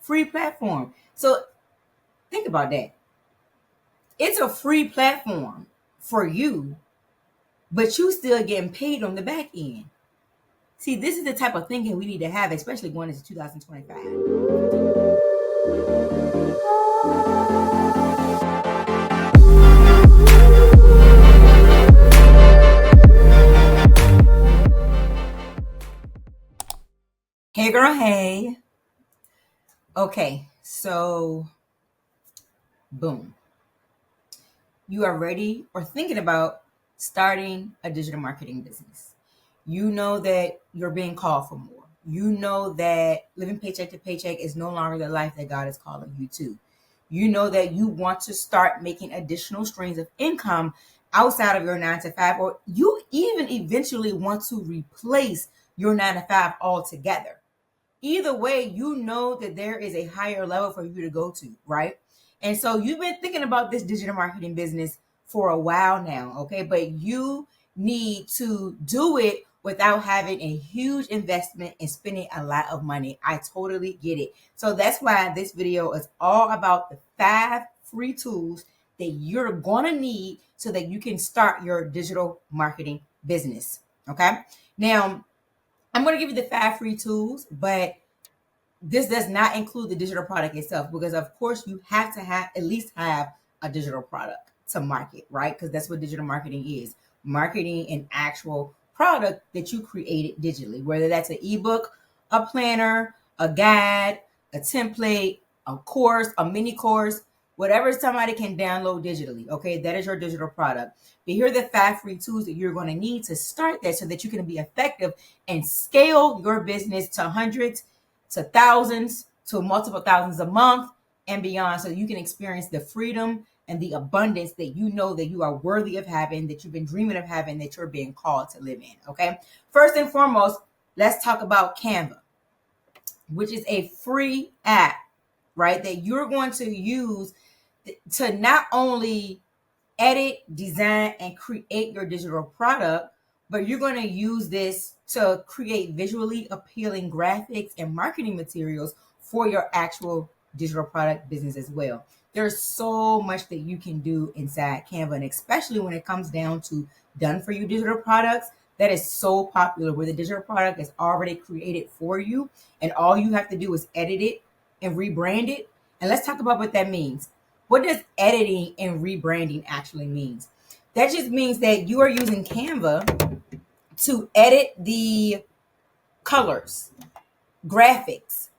free platform. So think about that. It's a free platform for you, but you still getting paid on the back end. See, this is the type of thinking we need to have, especially going into 2025. Hey girl, hey. Okay, so boom. You are ready or thinking about starting a digital marketing business. You know that you're being called for more. You know that living paycheck to paycheck is no longer the life that God is calling you to. You know that you want to start making additional streams of income outside of your 9 to 5, or you even eventually want to replace your 9 to 5 altogether. Either way, you know that there is a higher level for you to go to, right? And so you've been thinking about this digital marketing business for a while now, okay? But you need to do it without having a huge investment and spending a lot of money. I totally get it. So that's why this video is all about the 5 free tools that you're gonna need so that you can start your digital marketing business, okay? Now, I'm going to give you the 5 free tools, but this does not include the digital product itself, because of course you have to have at least have a digital product to market, right? Because that's what digital marketing is. Marketing an actual product that you created digitally, whether that's an ebook, a planner, a guide, a template, a course, a mini course, whatever somebody can download digitally. Okay, that is your digital product. But here are the 5 free tools that you're going to need to start that so that you can be effective and scale your business to hundreds, to thousands, to multiple thousands a month and beyond, so you can experience the freedom and the abundance that you know that you are worthy of having, that you've been dreaming of having, that you're being called to live in. Okay, first and foremost, let's talk about Canva, which is a free app, right, that you're going to use to not only edit, design, and create your digital product, but you're going to use this to create visually appealing graphics and marketing materials for your actual digital product business as well. There's so much that you can do inside Canva, and especially when it comes down to done for you digital products, that is so popular, where the digital product is already created for you and all you have to do is edit it and rebrand it. And let's talk about what that means. What does editing and rebranding actually means? That just means that you are using Canva to edit the colors, graphics,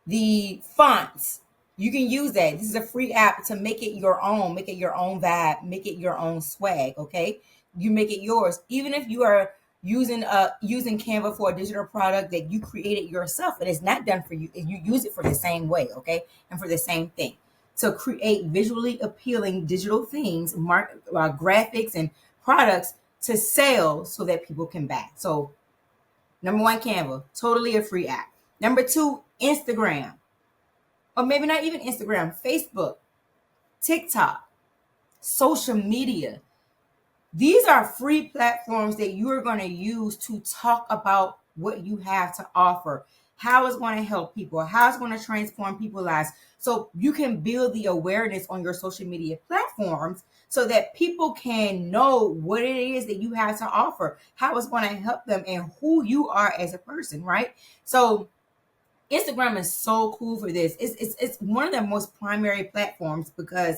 the fonts. You can use that. This is a free app to make it your own, make it your own vibe, make it your own swag, okay? You make it yours. Even if you are using Canva for a digital product that you created yourself, and it's not done for you, you use it for the same way, okay? And for the same thing. To create visually appealing digital things, graphics and products to sell so that people can buy. So number 1, Canva, totally a free app. Number 2, Instagram, or maybe not even Instagram, Facebook, TikTok, social media. These are free platforms that you are going to use to talk about what you have to offer, how it's going to help people, how it's going to transform people's lives. So you can build the awareness on your social media platforms so that people can know what it is that you have to offer, how it's going to help them, and who you are as a person, right? So Instagram is so cool for this. It's one of the most primary platforms because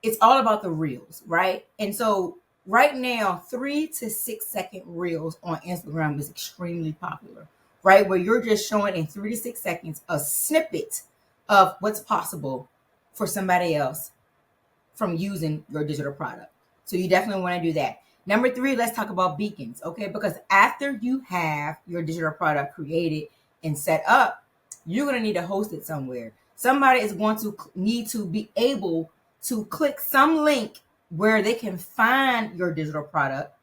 it's all about the reels, right? And so right now, 3 to 6 second reels on Instagram is extremely popular, right? Where you're just showing in 3 to 6 seconds a snippet of what's possible for somebody else from using your digital product. So you definitely want to do that. Number 3, let's talk about beacons, okay? Because after you have your digital product created and set up, you're going to need to host it somewhere. Somebody is going to need to be able to click some link where they can find your digital product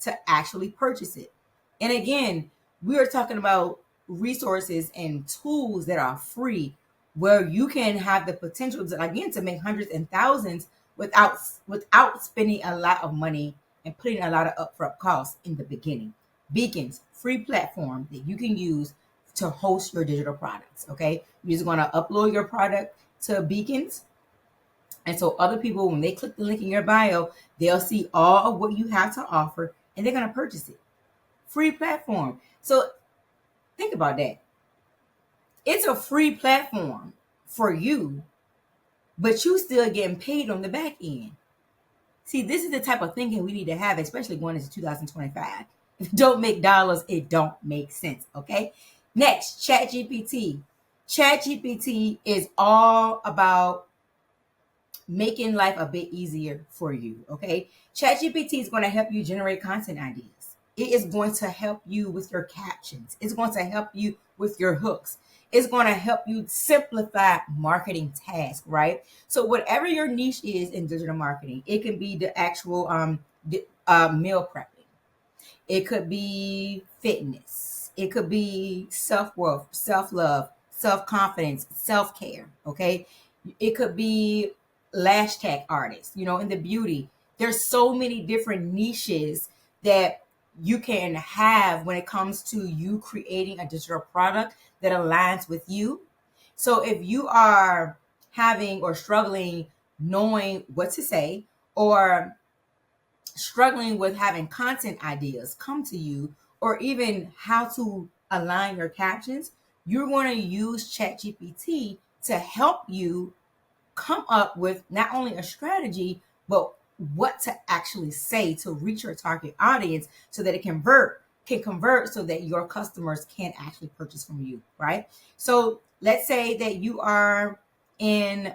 to actually purchase it. And again, we are talking about resources and tools that are free, where you can have the potential to, again, to make hundreds and thousands without spending a lot of money and putting a lot of upfront costs in the beginning. Beacons, free platform that you can use to host your digital products. Okay, you're just going to upload your product to Beacons, and so other people, when they click the link in your bio, they'll see all of what you have to offer, and they're going to purchase it. Free platform. So think about that. It's a free platform for you, but you still getting paid on the back end. See, this is the type of thinking we need to have, especially going into 2025. If it don't make dollars, it don't make sense. Okay. Next, ChatGPT. ChatGPT is all about making life a bit easier for you. Okay. ChatGPT is going to help you generate content ideas. It is going to help you with your captions. It's going to help you with your hooks. It's going to help you simplify marketing tasks, right? So whatever your niche is in digital marketing, it can be the actual meal prepping. It could be fitness. It could be self-worth, self-love, self-confidence, self-care. Okay. It could be lash tag artists, in the beauty. There's so many different niches that you can have when it comes to you creating a digital product that aligns with you. So if you are having or struggling knowing what to say, or struggling with having content ideas come to you, or even how to align your captions, you're going to use ChatGPT to help you come up with not only a strategy, but what to actually say to reach your target audience so that it can convert so that your customers can actually purchase from you, right? So let's say that you are in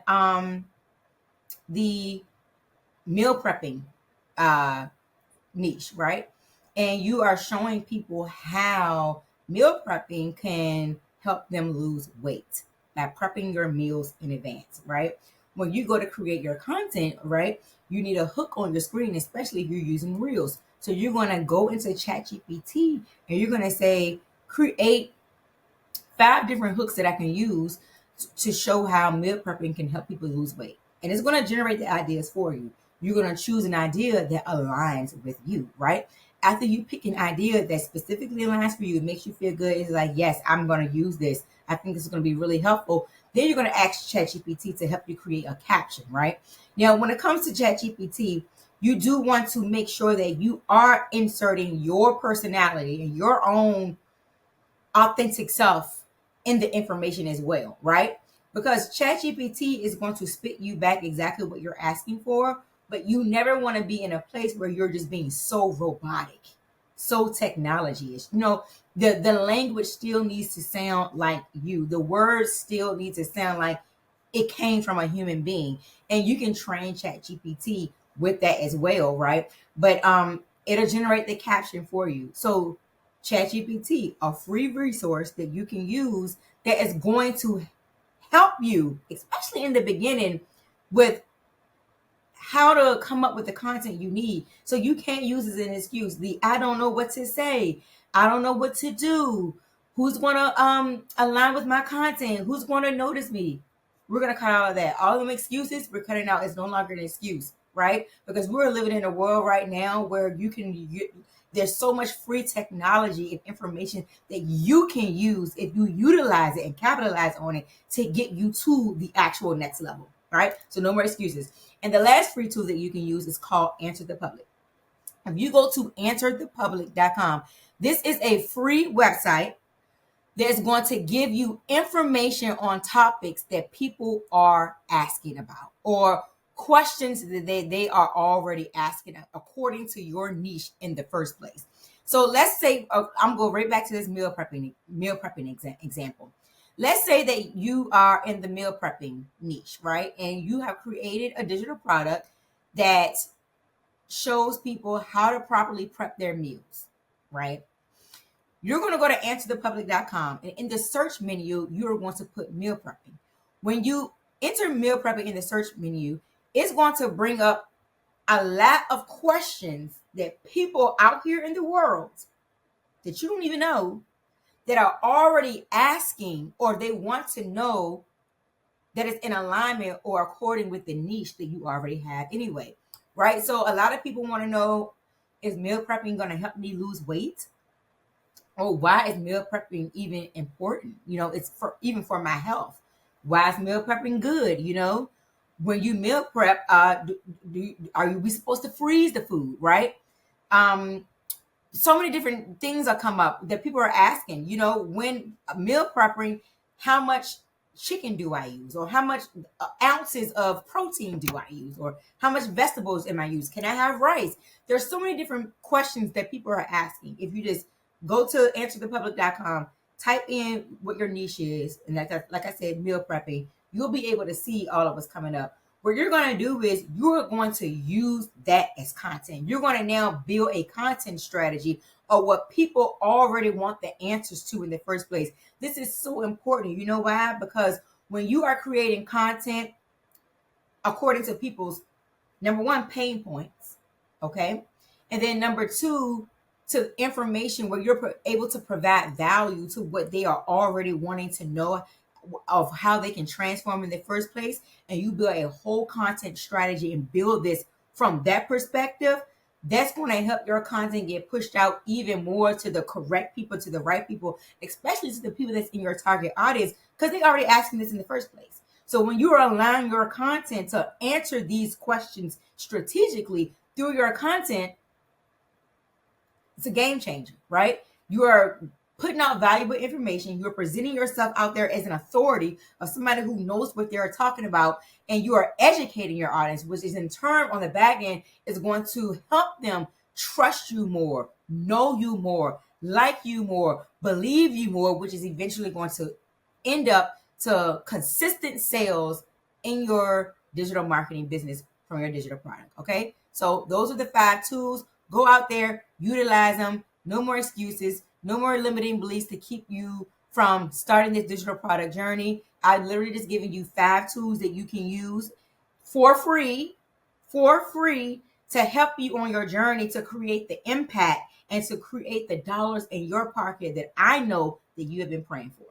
the meal prepping niche, right? And you are showing people how meal prepping can help them lose weight by prepping your meals in advance, right? When you go to create your content, right, you need a hook on your screen, especially if you're using Reels. So you're going to go into ChatGPT and you're going to say, create 5 different hooks that I can use to show how meal prepping can help people lose weight. And it's going to generate the ideas for you. You're going to choose an idea that aligns with you, right? After you pick an idea that specifically aligns for you, it makes you feel good. It's like, yes, I'm going to use this. I think this is going to be really helpful. Then you're going to ask ChatGPT to help you create a caption, right? Now, when it comes to ChatGPT, you do want to make sure that you are inserting your personality and your own authentic self in the information as well, right? Because ChatGPT is going to spit you back exactly what you're asking for, but you never want to be in a place where you're just being so robotic, so technology-ish. The language still needs to sound like you. The words still need to sound like it came from a human being. And you can train ChatGPT with that as well, right? But it'll generate the caption for you. So ChatGPT, a free resource that you can use that is going to help you, especially in the beginning, with how to come up with the content you need. So you can't use as an excuse I don't know what to say, I don't know what to do, who's going to align with my content, who's going to notice me. We're going to cut out of that. All them excuses we're cutting out. Is no longer an excuse, right? Because we're living in a world right now where there's so much free technology and information that you can use if you utilize it and capitalize on it to get you to the actual next level, right? So no more excuses. And the last free tool that you can use is called Answer the Public. If you go to answerthepublic.com, this is a free website that's going to give you information on topics that people are asking about, or questions that they are already asking according to your niche in the first place. So let's say I'm going right back to this meal prepping example. Let's say that you are in the meal prepping niche, right? And you have created a digital product that shows people how to properly prep their meals, right? You're going to go to answerthepublic.com, and in the search menu, you're going to put meal prepping. When you enter meal prepping in the search menu, it's going to bring up a lot of questions that people out here in the world that you don't even know that are already asking, or they want to know that it's in alignment or according with the niche that you already have anyway, right? So a lot of people want to know, is meal prepping going to help me lose weight? Oh, why is meal prepping even important? It's for even for my health. Why is meal prepping good? When you meal prep, are we supposed to freeze the food, right? Um, so many different things are come up that people are asking. When meal prepping, how much chicken do I use, or how much ounces of protein do I use, or how much vegetables am I use? Can I have rice? There's so many different questions that people are asking. If you just go to answerthepublic.com, type in what your niche is, and like I said, meal prepping, you'll be able to see all of us coming up. What you're going to do is you're going to use that as content. You're going to now build a content strategy of what people already want the answers to in the first place. This is so important. You know why? Because when you are creating content according to people's, number one, pain points, okay? And then number two, to information where you're able to provide value to what they are already wanting to know of how they can transform in the first place, and you build a whole content strategy and build this from that perspective, that's going to help your content get pushed out even more to the correct people, to the right people, especially to the people that's in your target audience, because they already asking this in the first place. So when you are allowing your content to answer these questions strategically through your content, it's a game changer, right? You are putting out valuable information. You're presenting yourself out there as an authority of somebody who knows what they're talking about, and you are educating your audience, which is in turn on the back end is going to help them trust you more, know you more, like you more, believe you more, which is eventually going to end up to consistent sales in your digital marketing business from your digital product. Okay, so those are the 5 tools. Go out there, utilize them. No more excuses, no more limiting beliefs to keep you from starting this digital product journey. I literally just giving you 5 tools that you can use for free to help you on your journey to create the impact and to create the dollars in your pocket that I know that you have been praying for.